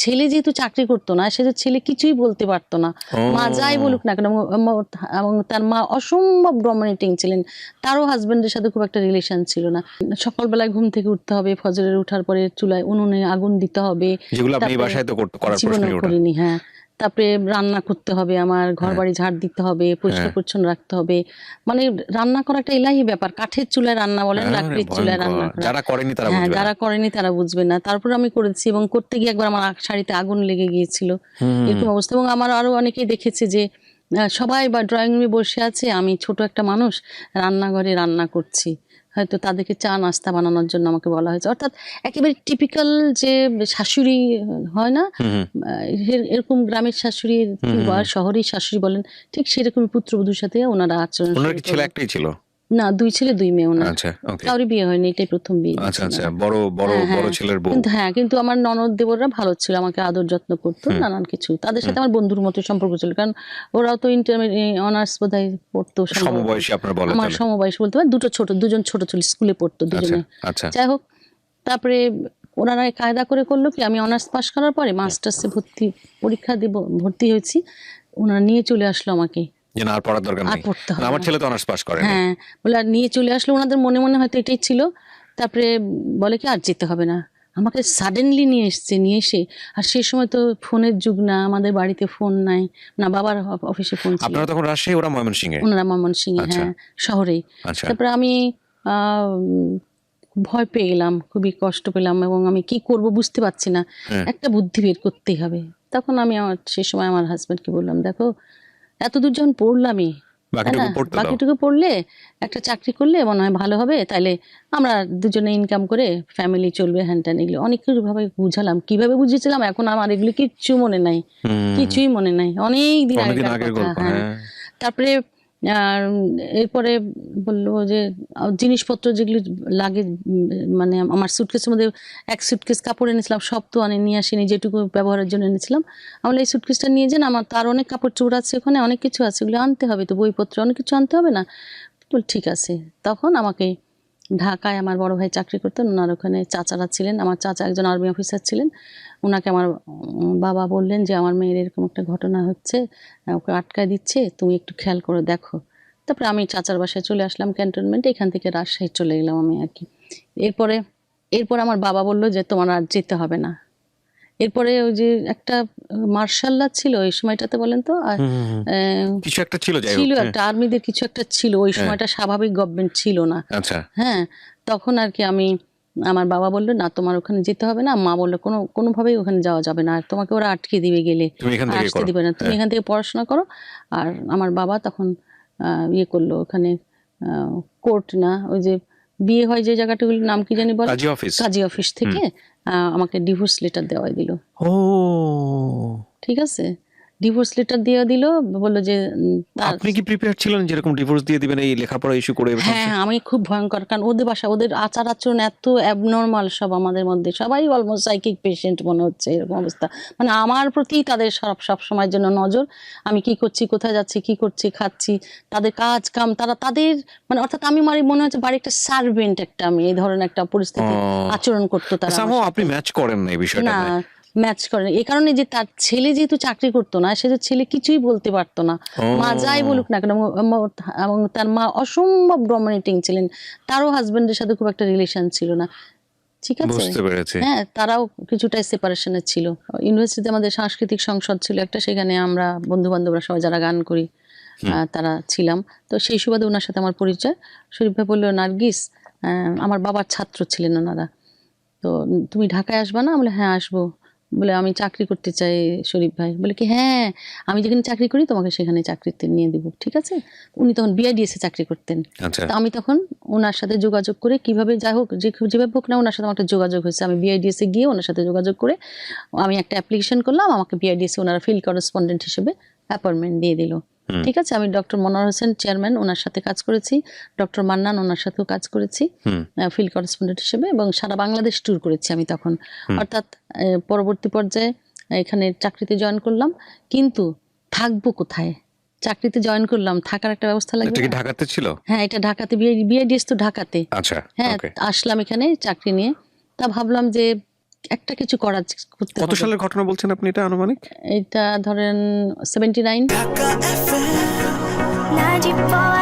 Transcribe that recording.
ছেলে যেহেতু চাকরি করতো না, সে তো ছেলে কিছুই বলতে পারতো না। মা যাই বলুক না কেন, এবং তার মা অসম্ভব ডমিনেটিং ছিলেন। তারও হাজবেন্ডের সাথে খুব একটা রিলেশন ছিল না। সকালবেলায় ঘুম থেকে উঠতে হবে, ফজরের উঠার পরে চুলায় উনুনে আগুন দিতে হবে, যেগুলো আপনি এই তারপরে বাসায় তো করার জীবনেও প্রশ্নই ওঠে না। করিনি। হ্যাঁ, তারপরে রান্না করতে হবে, আমার ঘর বাড়ি ঝাড় দিতে হবে, পরিষ্কার পরিচ্ছন্ন রাখতে হবে। মানে রান্না করা একটা ইলাহি ব্যাপার। কাঠের চুলায় রান্না বলেন, আরে লাকড়ির চুলায় রান্না ভয়ঙ্কর, করা। যারা করেনি তারা হ্যাঁ, বুঝবে না। যারা করেনি তারা বুঝবে না। তারপর আমি করেছি, এবং করতে গিয়ে একবার আমার শাড়িতে আগুন লেগে গিয়েছিল, এরকম অবস্থা। এবং আমার আরো অনেকেই দেখেছে যে সবাই বা ড্রয়িং রুমে বসে আছে, আমি ছোট একটা মানুষ রান্নাঘরে রান্না করছি, হয়তো তাদেরকে চা নাস্তা বানানোর জন্য আমাকে বলা হয়েছে। অর্থাৎ একেবারে টিপিক্যাল যে শাশুড়ি হয় না, এরকম গ্রামের শাশুড়ি বা শহরের শাশুড়ি বলেন, ঠিক সেরকম পুত্রবধূর সাথে ওনারা আচরণ ওনার শুরু কি ছেলে করলেন। একটাই ছিল? না, 2 ছেলে 2 মেয়ে ওনার। আচ্ছা, ওকে। কারোরই বিয়ে হয়নি, এটাই প্রথম বিয়ে আচ্ছা দিয়েছেন আচ্ছা, ওনারা। বড় বড় হ্যাঁ, বড় হ্যাঁ। ছেলের বউ। কিন্তু আমার ননদ দেবররা ভালো ছিল, আমাকে আদর যত্ন করতো, নানান কিছু। তাদের সাথে আমার বন্ধুর মতো সম্পর্ক ছিল, কারণ ওরাও তো ইন্টারমিডিয়েট অনার্স বোধহয় পড়তো সম্ভবত। সমবয়সী আপনার বলে আমার তাহলে? সমবয়সী বলতে পারেন, দুজন ছোট ছিল, স্কুলে পড়তো আচ্ছা দুজনে। আচ্ছা। যাই হোক, তারপরে ওনারা কায়দা করে করলো কি, আমি অনার্স পাশ করার পরে মাস্টার্সে পরীক্ষা দিব, ভর্তি হয়েছি, ওনারা নিয়ে চলে আসলো আমাকে। যে না, আর পড়ার দরকার আর নেই। পড়তে হবে আমার না। ছেলে তো অনার্স পাস করেনি। হ্যাঁ, বলে আর নিয়ে চলে আসলো, ওনাদের মনে মনে হয়তো এটাই ছিল। তারপরে বলে কি, আর যেতে হবে না। আমাকে সাডেনলি নিয়ে এসে, আর সেই সময় তো ফোনের যুগ না, আমাদের বাড়িতে ফোন নাই, না বাবার অফিসে ফোন ছিল। আপনারা তখন রাজশাহী, ওরা ময়মনসিংহে? ওনারা ময়মনসিংহে, আচ্ছা। হ্যাঁ, শহরেই। আচ্ছা। তারপরে আমি ভয় পেয়ে গেলাম, খুবই কষ্ট পেলাম, এবং আমি কি করব বুঝতে পারছি না। একটা বুদ্ধি বের করতেই হবে। তখন আমি সেই সময় আমার হাজবেন্ডকে বললাম, দেখো, এতদূর যখন পড়লামই, তাই না, বাকিটুকু পড়তে দাও। বাকিটুকু পড়লে একটা চাকরি করলে মনে হয় ভালো হবে, তাইলে আমরা দুজনে ইনকাম করে ফ্যামিলি চলবে, হ্যান ত্যান। এগুলো অনেক ভাবে বুঝালাম, কিভাবে বুঝিয়েছিলাম এখন আমার এগুলো কিচ্ছু মনে নাই, কিছুই মনে নাই, অনেক দিন অনেকদিন আগেকার আগের কথা। গল্প। হ্যাঁ, হ্যাঁ। তারপরে আর এরপরে বললো যে জিনিসপত্র যেগুলো লাগে, মানে আমার সুটকেসের মধ্যে এক সুটকেস কাপড় এনেছিলাম, সব তো নিয়ে আসিনি, যেটুকু ব্যবহারের জন্য এনেছিলাম। আমি এই সুটকেসটা নিয়ে যান, আমার তার অনেক কাপড় চোপড় আছে ওখানে, অনেক কিছু আছে, ওগুলো আনতে হবে তো, বইপত্র অনেক কিছু আনতে হবে না? বল ঠিক আছে। তখন আমাকে ঢাকায় আমার বড় ভাই চাকরি করতেন, ওনার ওখানে চাচারা ছিলেন, আমার চাচা একজন আর্মি অফিসার ছিলেন। ওনাকে আমার বাবা বললেন যে আমার মেয়ের এরকম একটা ঘটনা হচ্ছে, ওকে আটকায় দিচ্ছে, তুমি একটু খেয়াল করে দেখো। তারপরে আমি চাচার বাসায় চলে আসলাম ক্যান্টনমেন্টে, এখান থেকে রাজশাহী চলে গেলাম আমি আর কি। এরপর আমার বাবা বলল যে তোমার আর যেতে হবে না। এরপরে ওই যে একটা মার্শাল ল ছিল ওই সময়টাতে, বলেন তো, কিছু একটা ছিল, যাই হোক। ছিল একটা আর্মিদের কিছু একটা ছিল ওই সময়টা, স্বাভাবিক গভর্নমেন্ট ছিল না। আচ্ছা। হ্যাঁ, তখন আর কি আমার বাবা বললো না, তোমার ওখানে যেতে হবে না। মা বললো কোনোভাবেই ওখানে যাওয়া যাবে না, আর তোমাকে ওরা আটকে দিবে গেলে, তুমি এখান আর থেকে আসতে করো। দিবে না, তুমি এখান থেকে পড়াশোনা করো। আর আমার বাবা তখন ইয়ে করলো, ওখানে কোর্ট না, ওই যে বিয়ে হয় যে জায়গাটাগুলির নাম কি জানি বলে, কাজী অফিস। কাজী অফিস থেকে আমাকে ডিভোর্স লেটার দেওয়াই দিল। ও, ঠিক আছে, ডিভোর্স লেটার দিয়ে দিল, বললো যে আপনি কি প্রিপেয়ার ছিলেন যেরকম ডিভোর্স দিয়ে দিবেন এই লেখাপড়া ইস্যু করে? হ্যাঁ, আমি খুব ভয়ঙ্কর, কারণ ওদের বাসা, ওদের আচার আচরণ এত অ্যাবনর্মাল, সব আমাদের মধ্যে সবাই অলমোস্ট সাইকিক পেশেন্ট মনে হচ্ছে, এরকম অবস্থা। মানে আমার প্রতি তাদের সব সময়ের জন্য নজর, আমি কি করছি, কোথায় যাচ্ছি, কি করছি, খাচ্ছি, তাদের কাজ কাম, তাদের মানে, অর্থাৎ আমি মনে হচ্ছে বাড়ির একটা সার্ভেন্ট, আমি এই ধরনের একটা পরিস্থিতি আচরণ করতো তারা আমার সাথে। আপনি ম্যাচ করেন না এই বিষয়টা? না, ম্যাচ করে না। এই কারণে যে তার ছেলে যেহেতু চাকরি করতো না, সে তো ছেলে কিছুই বলতে পারতো না। মা যাই বলুক না কেন, এবং তার মা অসম্ভব ডমিনেটিং ছিলেন। তারও হাজবেন্ডের সাথে খুব একটা রিলেশন ছিল না। ঠিক আছে, বুঝতে পেরেছি। হ্যাঁ, তারাও কিছুটাই সেপারেশনে ছিল। ইউনিভার্সিটিতে আমাদের সাংস্কৃতিক সংসদ ছিল একটা, সেখানে আমরা বন্ধু বান্ধবরা সবাই যারা গান করি তারা ছিলাম। তো সেই সুবাদে ওনার সাথে আমার পরিচয়। শরীফ ভাই বললো, নার্গিস, আমার বাবার ছাত্র ছিলেন ওনারা, তো তুমি ঢাকায় আসবা না? বলে হ্যাঁ আসবো। বলে আমি চাকরি করতে চাই শরীফ ভাই। বলে কি, হ্যাঁ, আমি যেখানে চাকরি করি তোমাকে সেখানে চাকরিতে নিয়ে দেবো, ঠিক আছে। উনি তখন বিআইডিএস এ চাকরি করতেন। আচ্ছা। তো আমি তখন ওনার সাথে যোগাযোগ করে, কিভাবে যাই হোক, যেভাবে হোক না, ওনার সাথে আমার একটা যোগাযোগ হয়েছে। আমি বিআইডিএস এ গিয়ে ওনার সাথে যোগাযোগ করে আমি একটা অ্যাপ্লিকেশন করলাম, আমাকে বিআইডিএস এ ওনারা ফিল্ড করেসপন্ডেন্ট হিসেবে অ্যাপয়েন্টমেন্ট দিয়ে দিল। ঠিক আছে, আমি ডক্টর মনোয়ার হোসেন চেয়ারম্যান, ওনার সাথে কাজ করেছি, ডক্টর মান্নান, ওনার সাথেও কাজ করেছি ফিল্ড করেসপন্ডেন্ট হিসেবে, এবং সারা বাংলাদেশ ট্যুর করেছি আমি তখন। অর্থাৎ পরবর্তী পর্যায়ে এখানে চাকরিতে জয়েন করলাম, কিন্তু থাকবো কোথায়? চাকরিতে জয়েন করলাম, থাকার একটা ব্যবস্থা লাগবে। এটা কি ঢাকাতে ছিল? হ্যাঁ, এটা ঢাকাতে, বিআইডিএস তো ঢাকাতে। আচ্ছা, হ্যাঁ, ওকে। আসলাম এখানে চাকরি নিয়ে। তা ভাবলাম যে একটা কিছু করতে কত হবে। সালের ঘটনা বলছেন আপনি এটা আনুমানিক? এটা ধরেন 79। ढाका FM 94